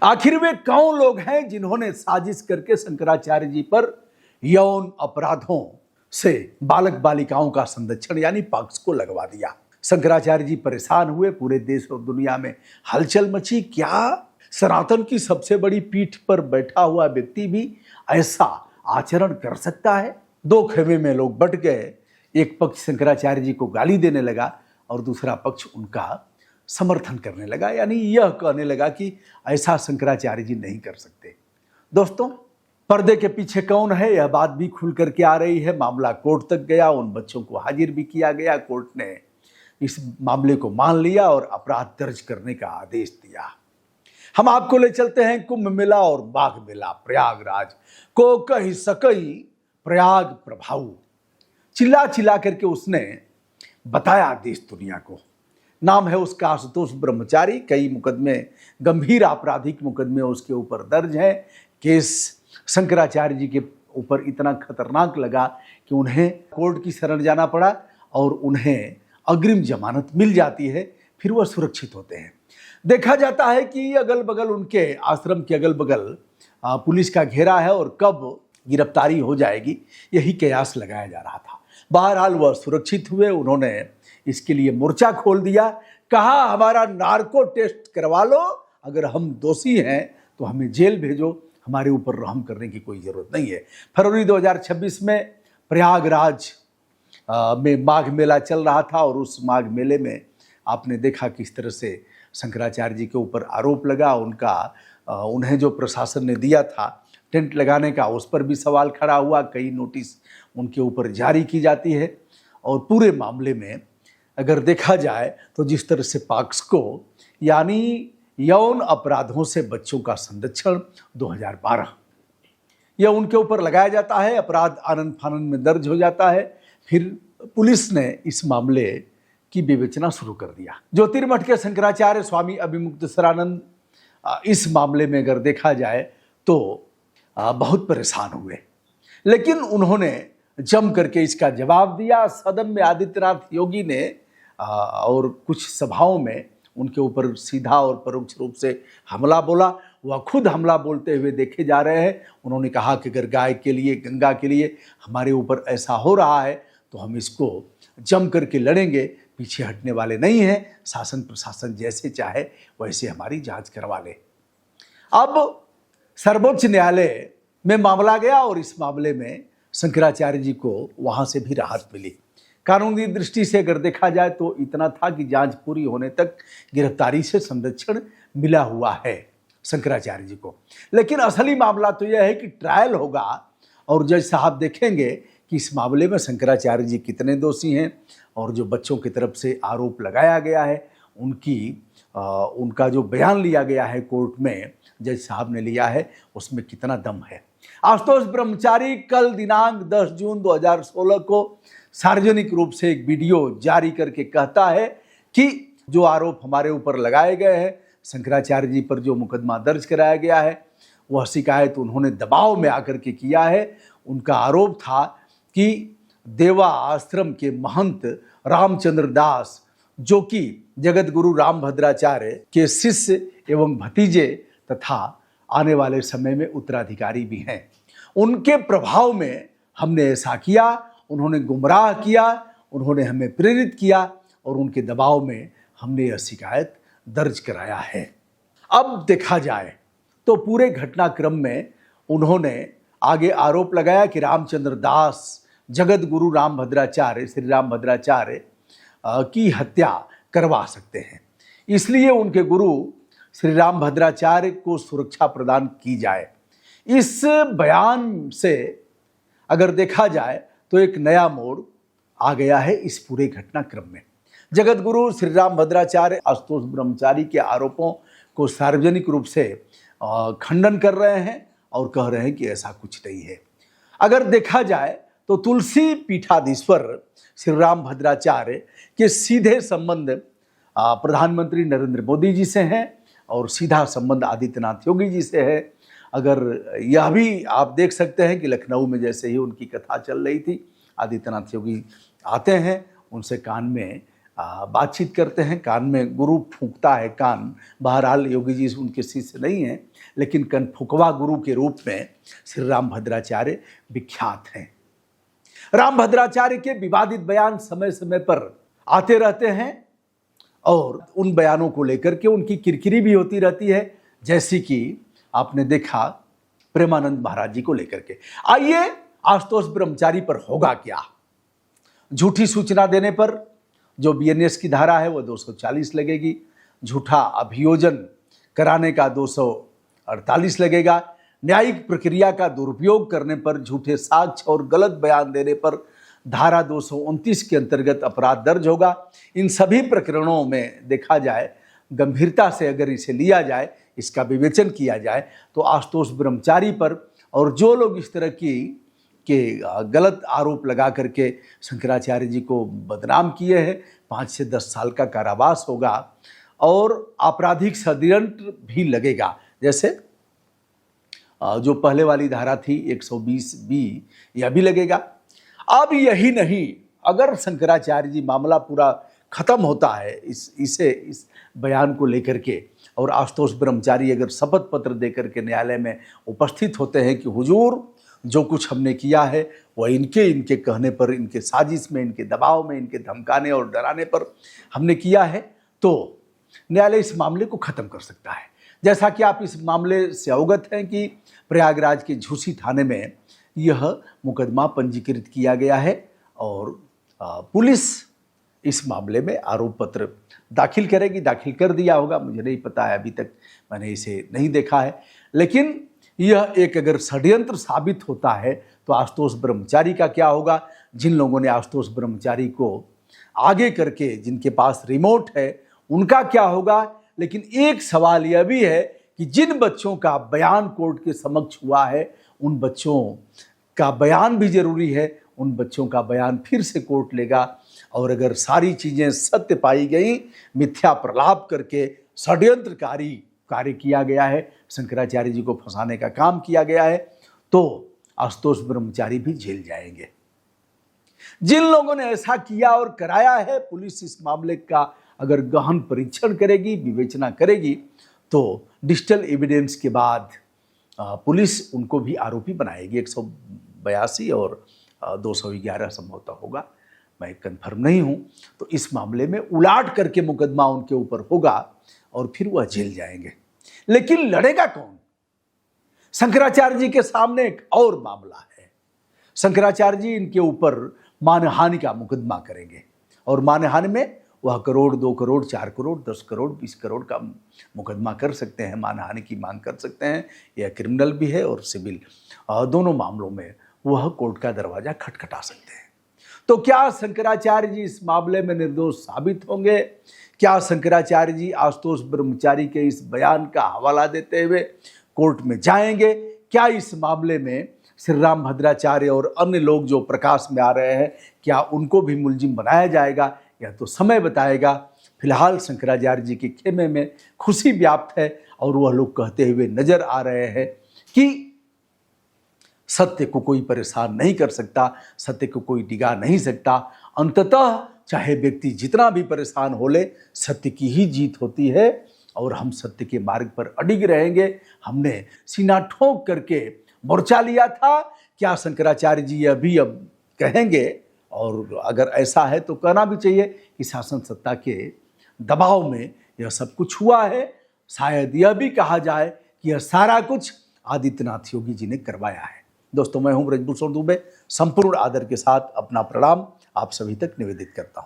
आखिर वे कौन लोग हैं जिन्होंने साजिश करके शंकराचार्य जी पर यौन अपराधों से बालक बालिकाओं का संरक्षण यानी पॉक्स को लगवा दिया। शंकराचार्य जी परेशान हुए, पूरे देश और दुनिया में हलचल मची। क्या सनातन की सबसे बड़ी पीठ पर बैठा हुआ व्यक्ति भी ऐसा आचरण कर सकता है? दो खेमे में लोग बट गए। एक पक्ष शंकराचार्य जी को गाली देने लगा और दूसरा पक्ष उनका समर्थन करने लगा, यानी यह कहने लगा कि ऐसा शंकराचार्य जी नहीं कर सकते। दोस्तों, पर्दे के पीछे कौन है यह बात भी खुल करके आ रही है। मामला कोर्ट तक गया, उन बच्चों को हाजिर भी किया गया। कोर्ट ने इस मामले को मान लिया और अपराध दर्ज करने का आदेश दिया। हम आपको ले चलते हैं कुंभ मेला और बाघ मेला। प्रयागराज को कही सकई प्रयाग प्रभाऊ, चिल्ला चिल्ला करके उसने बताया देश दुनिया को। नाम है उसका आशुतोष ब्रह्मचारी। कई मुकदमे, गंभीर आपराधिक मुकदमे उसके ऊपर दर्ज हैं। केस शंकराचार्य जी के ऊपर इतना खतरनाक लगा कि उन्हें कोर्ट की शरण जाना पड़ा और उन्हें अग्रिम जमानत मिल जाती है, फिर वह सुरक्षित होते हैं। देखा जाता है कि अगल बगल, उनके आश्रम के अगल बगल पुलिस का घेरा है और कब गिरफ्तारी हो जाएगी यही कयास लगाया जा रहा था। बहरहाल वह सुरक्षित हुए। उन्होंने इसके लिए मोर्चा खोल दिया, कहा हमारा नार्को टेस्ट करवा लो, अगर हम दोषी हैं तो हमें जेल भेजो, हमारे ऊपर रहम करने की कोई ज़रूरत नहीं है। फरवरी 2026 में प्रयागराज में माघ मेला चल रहा था और उस माघ मेले में आपने देखा किस तरह से शंकराचार्य जी के ऊपर आरोप लगा। उन्हें जो प्रशासन ने दिया था टेंट लगाने का, उस पर भी सवाल खड़ा हुआ। कई नोटिस उनके ऊपर जारी की जाती है और पूरे मामले में अगर देखा जाए तो जिस तरह से पॉक्सो यानी यौन अपराधों से बच्चों का संरक्षण 2012 यह उनके ऊपर लगाया जाता है, अपराध आनंद फानंद में दर्ज हो जाता है। फिर पुलिस ने इस मामले की विवेचना शुरू कर दिया। ज्योतिर्मठ के शंकराचार्य स्वामी अभिमुक्तेश्वरानंद इस मामले में अगर देखा जाए तो बहुत परेशान हुए, लेकिन उन्होंने जम करके इसका जवाब दिया। सदन में आदित्यनाथ योगी ने और कुछ सभाओं में उनके ऊपर सीधा और परोक्ष रूप से हमला बोला। वह खुद हमला बोलते हुए देखे जा रहे हैं। उन्होंने कहा कि अगर गाय के लिए, गंगा के लिए हमारे ऊपर ऐसा हो रहा है तो हम इसको जम करके लड़ेंगे, पीछे हटने वाले नहीं हैं। शासन प्रशासन जैसे चाहे वैसे हमारी जांच करवा ले। अब सर्वोच्च न्यायालय में मामला गया और इस मामले में शंकराचार्य जी को वहाँ से भी राहत मिली। कानूनी दृष्टि से अगर देखा जाए तो इतना था कि जांच पूरी होने तक गिरफ्तारी से संरक्षण मिला हुआ है शंकराचार्य जी को। लेकिन असली मामला तो यह है कि ट्रायल होगा और जज साहब देखेंगे कि इस मामले में शंकराचार्य जी कितने दोषी हैं और जो बच्चों की तरफ से आरोप लगाया गया है उनका जो बयान लिया गया है कोर्ट में, जज साहब ने लिया है, उसमें कितना दम है। आशुतोष ब्रह्मचारी कल दिनांक 10 जून 2016 को सार्वजनिक रूप से एक वीडियो जारी करके कहता है कि जो आरोप हमारे ऊपर लगाए गए हैं, शंकराचार्य जी पर जो मुकदमा दर्ज कराया गया है, वह शिकायत उन्होंने दबाव में आकर के किया है। उनका आरोप था कि देवा आश्रम के महंत रामचंद्र दास, जो कि जगत गुरु रामभद्राचार्य के शिष्य एवं भतीजे तथा आने वाले समय में उत्तराधिकारी भी हैं, उनके प्रभाव में हमने ऐसा किया। उन्होंने गुमराह किया, उन्होंने हमें प्रेरित किया और उनके दबाव में हमने यह शिकायत दर्ज कराया है। अब देखा जाए तो पूरे घटनाक्रम में उन्होंने आगे आरोप लगाया कि रामचंद्र दास जगत गुरु रामभद्राचार्य, श्री रामभद्राचार्य की हत्या करवा सकते हैं, इसलिए उनके गुरु श्री रामभद्राचार्य को सुरक्षा प्रदान की जाए। इस बयान से अगर देखा जाए तो एक नया मोड़ आ गया है इस पूरे घटनाक्रम में। जगत गुरु श्री रामभद्राचार्य आशुतोष ब्रह्मचारी के आरोपों को सार्वजनिक रूप से खंडन कर रहे हैं और कह रहे हैं कि ऐसा कुछ नहीं है। अगर देखा जाए तो तुलसी पीठाधीश्वर श्री रामभद्राचार्य के सीधे संबंध प्रधानमंत्री नरेंद्र मोदी जी से हैं और सीधा संबंध आदित्यनाथ योगी जी से है। अगर यह भी आप देख सकते हैं कि लखनऊ में जैसे ही उनकी कथा चल रही थी, आदित्यनाथ योगी आते हैं, उनसे कान में बातचीत करते हैं, कान में गुरु फूंकता है कान। बहरहाल योगी जी उनके शिष्य नहीं हैं, लेकिन कनफुकवा गुरु के रूप में श्री रामभद्राचार्य विख्यात हैं। रामभद्राचार्य के विवादित बयान समय समय पर आते रहते हैं और उन बयानों को लेकर के उनकी किरकिरी भी होती रहती है, जैसी कि आपने देखा प्रेमानंद महाराज जी को लेकर के। आइए आशुतोष ब्रह्मचारी पर होगा क्या। झूठी सूचना देने पर जो बीएनएस की धारा है वो 240 लगेगी, झूठा अभियोजन कराने का 248 लगेगा, न्यायिक प्रक्रिया का दुरुपयोग करने पर, झूठे साक्ष्य और गलत बयान देने पर धारा 229 के अंतर्गत अपराध दर्ज होगा। इन सभी प्रकरणों में देखा जाए, गंभीरता से अगर इसे लिया जाए, इसका विवेचन किया जाए, तो आशुतोष ब्रह्मचारी पर और जो लोग इस तरह के गलत आरोप लगा करके शंकराचार्य जी को बदनाम किए हैं, 5 से 10 साल का कारावास होगा और आपराधिक षड्यंत्र भी लगेगा। जैसे जो पहले वाली धारा थी 120B, यह भी लगेगा। अब यही नहीं, अगर शंकराचार्य जी मामला पूरा खत्म होता है इस बयान को लेकर के, और आशुतोष ब्रह्मचारी अगर शपथ पत्र देकर के न्यायालय में उपस्थित होते हैं कि हुजूर जो कुछ हमने किया है वह इनके कहने पर, इनके साजिश में, इनके दबाव में, इनके धमकाने और डराने पर हमने किया है, तो न्यायालय इस मामले को खत्म कर सकता है। जैसा कि आप इस मामले से अवगत हैं कि प्रयागराज के झूसी थाने में यह मुकदमा पंजीकृत किया गया है और पुलिस इस मामले में आरोप पत्र दाखिल करेगी। दाखिल कर दिया होगा, मुझे नहीं पता है, अभी तक मैंने इसे नहीं देखा है। लेकिन यह एक अगर षड्यंत्र साबित होता है तो आशुतोष ब्रह्मचारी का क्या होगा। जिन लोगों ने आशुतोष ब्रह्मचारी को आगे करके, जिनके पास रिमोट है, उनका क्या होगा। लेकिन एक सवाल यह भी है कि जिन बच्चों का बयान कोर्ट के समक्ष हुआ है, उन बच्चों का बयान भी जरूरी है। उन बच्चों का बयान फिर से कोर्ट लेगा और अगर सारी चीज़ें सत्य पाई गई, मिथ्या प्रलाप करके षड्यंत्रकारी कार्य किया गया है, शंकराचार्य जी को फंसाने का काम किया गया है, तो आशुतोष ब्रह्मचारी भी जेल जाएंगे। जिन लोगों ने ऐसा किया और कराया है, पुलिस इस मामले का अगर गहन परीक्षण करेगी, विवेचना करेगी, तो डिजिटल एविडेंस के बाद पुलिस उनको भी आरोपी बनाएगी। 182 और 211 संभवतः होगा, मैं कंफर्म नहीं हूं। तो इस मामले में उलाट करके मुकदमा उनके ऊपर होगा और फिर वह जेल जाएंगे। लेकिन लड़ेगा कौन। शंकराचार्य जी के सामने एक और मामला है। शंकराचार्य जी इनके ऊपर मानहानि का मुकदमा करेंगे और मानहानि में वह करोड़, 2 करोड़, 4 करोड़, 10 करोड़, 20 करोड़ का मुकदमा कर सकते हैं, मानहानि की मांग कर सकते हैं। यह क्रिमिनल भी है और सिविल, दोनों मामलों में वह कोर्ट का दरवाजा खटखटा सकते हैं। तो क्या शंकराचार्य जी इस मामले में निर्दोष साबित होंगे? क्या शंकराचार्य जी आशुतोष ब्रह्मचारी के इस बयान का हवाला देते हुए कोर्ट में जाएंगे? क्या इस मामले में श्री रामभद्राचार्य और अन्य लोग जो प्रकाश में आ रहे हैं, क्या उनको भी मुलजिम बनाया जाएगा? यह तो समय बताएगा। फिलहाल शंकराचार्य जी के खेमे में खुशी व्याप्त है और वह लोग कहते हुए नजर आ रहे हैं कि सत्य को कोई परेशान नहीं कर सकता, सत्य को कोई डिगा नहीं सकता। अंततः चाहे व्यक्ति जितना भी परेशान हो ले, सत्य की ही जीत होती है और हम सत्य के मार्ग पर अडिग रहेंगे। हमने सीना ठोक करके मोर्चा लिया था। क्या शंकराचार्य जी अभी अब कहेंगे, और अगर ऐसा है तो कहना भी चाहिए कि शासन सत्ता के दबाव में यह सब कुछ हुआ है। शायद यह भी कहा जाए कि यह सारा कुछ आदित्यनाथ योगी जी ने करवाया है। दोस्तों, मैं हूं ब्रजभूषण दुबे, संपूर्ण आदर के साथ अपना प्रणाम आप सभी तक निवेदित करता हूं।